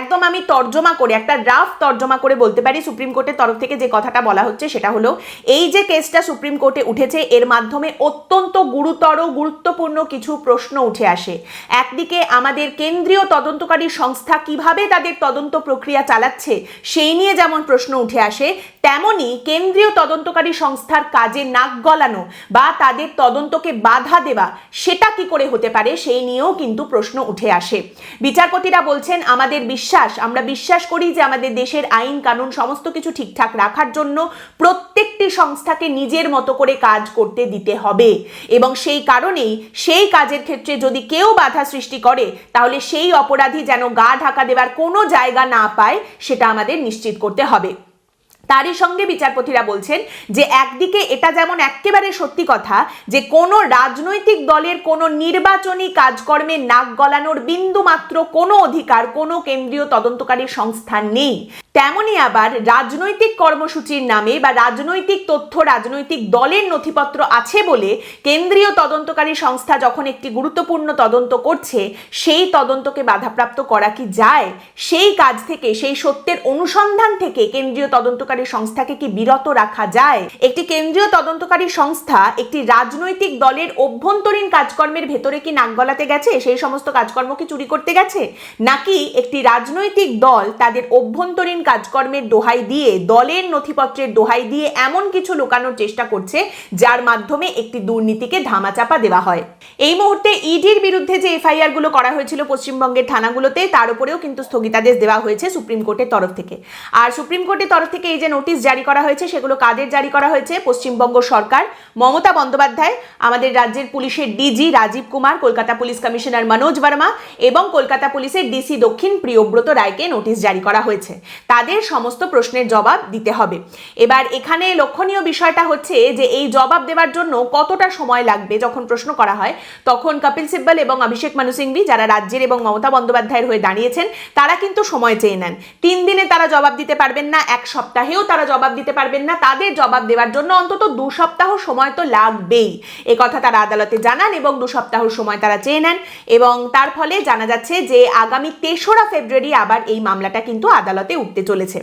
একদম আমি তর্জমা করে, একটা রাফ তর্জমা করে বলতে পারি সুপ্রিম কোর্টের তরফ থেকে যে কথাটা বলা হচ্ছে সেটা হলো, এই যে কেসটা সুপ্রিম কোর্টে উঠেছে এর মাধ্যমে অত্যন্ত গুরুত্বপূর্ণ কিছু প্রশ্ন উঠে আসে। একদিকে আমাদের কেন্দ্রীয় তদন্তকারী সংস্থা কিভাবে তাদের তদন্ত প্রক্রিয়া চালাচ্ছে সেই নিয়ে যেমন প্রশ্ন উঠে আসে, তেমনি কেন্দ্রীয় তদন্তকারী সংস্থার কাজে নাক গলানো বা তাদের তদন্তকে বাধা দেওয়া সেটা কি করে হতে পারে সেই নিয়েও কিন্তু প্রশ্ন উঠে আসে। বিচারপতিরা বলছেন, আমরা বিশ্বাস করি যে আমাদের দেশের আইন কানুন সমস্ত কিছু ঠিকঠাক রাখার জন্য প্রত্যেকটি সংস্থাকে নিজের মতো করে কাজ করতে দিতে হবে, এবং সেই কারণেই সেই কাজের ক্ষেত্রে যদি কেউ বাধা সৃষ্টি করে তাহলে সেই অপরাধী যেন গা ঢাকা দেওয়ার কোনো জায়গা না পায় সেটা আমাদের নিশ্চিত করতে হবে। তারই সঙ্গে বিচারপতিরা বলছেন যে একদিকে এটা যেমন একেবারে সত্যি কথা যে কোনো রাজনৈতিক দলের কোনো নির্বাচনী কাজকর্মে নাক গলানোর বিন্দুমাত্র কোনো অধিকার কোনো কেন্দ্রীয় তদন্তকারী সংস্থা নেই, তেমনি আবার রাজনৈতিক কর্মসূচির নামে বা রাজনৈতিক তথ্য রাজনৈতিক দলের নথিপত্র আছে বলে কেন্দ্রীয় তদন্তকারী সংস্থা যখন একটি গুরুত্বপূর্ণ তদন্ত করছে সেই তদন্তকে বাধাপ্রাপ্ত করা কি যায়? সেই কাজ থেকে, সেই সত্যের অনুসন্ধান থেকে কেন্দ্রীয় তদন্তকারী সংস্থাকে কি বিরত রাখা যায়? একটি কেন্দ্রীয় তদন্তকারী সংস্থা একটি রাজনৈতিক দলের অভ্যন্তরীণ কাজকর্মের ভেতরে কি নাক গলাতে গেছে, সেই সমস্ত কাজকর্ম কি চুরি করতে গেছে, নাকি একটি রাজনৈতিক দল তাদের অভ্যন্তরীণ কাজকর্মের দোহাই দিয়ে, দলের নথিপত্রের দোহাই দিয়ে এমন কিছু লুকানোর চেষ্টা করছে যার মাধ্যমে একটি দুর্নীতিকে ধামাচাপা দেওয়া হয়? এই মুহূর্তে ইডির বিরুদ্ধে যে এফআইআর গুলো করা হয়েছিল পশ্চিমবঙ্গের থানাগুলোতে তার উপরেও কিন্তু স্থগিতাদেশ দেওয়া হয়েছে সুপ্রিম কোর্টের তরফ থেকে। আর সুপ্রিম কোর্টের তরফ থেকে এই যে নোটিশ জারি করা হয়েছে সেগুলো কাদের জারি করা হয়েছে? পশ্চিমবঙ্গ সরকার, মমতা বন্দ্যোপাধ্যায়, আমাদের রাজ্যের পুলিশের DG Rajeev Kumar, Kolkata police commissioner Manoj Verma এবং কলকাতা পুলিশের ডিসি দক্ষিণ প্রিয়ব্রত রায়কে নোটিশ জারি করা হয়েছে। তাদের সমস্ত প্রশ্নের জবাব দিতে হবে। এবার এখানে লক্ষণীয় বিষয়টা হচ্ছে যে এই জবাব দেওয়ার জন্য কতটা সময় লাগবে। যখন প্রশ্ন করা হয় তখন কপিল সিব্বল এবং অভিষেক মানু সিংভি, যারা রাজ্যের এবং মমতা বন্দ্যোপাধ্যায়ের হয়ে দাঁড়িয়েছেন, তারা কিন্তু সময় চেয়ে নেন। 3 দিনে তারা জবাব দিতে পারবেন না, 1 সপ্তাহেও তারা জবাব দিতে পারবেন না, তাদের জবাব দেওয়ার জন্য অন্তত 2 সপ্তাহ সময় তো লাগবেই। এ কথা তারা আদালতে জানান এবং 2 সপ্তাহ সময় তারা চেয়ে নেন, এবং তার ফলে জানা যাচ্ছে যে আগামী 3রা ফেব্রুয়ারি আবার এই মামলাটা কিন্তু আদালতে উঠতে চলেছে।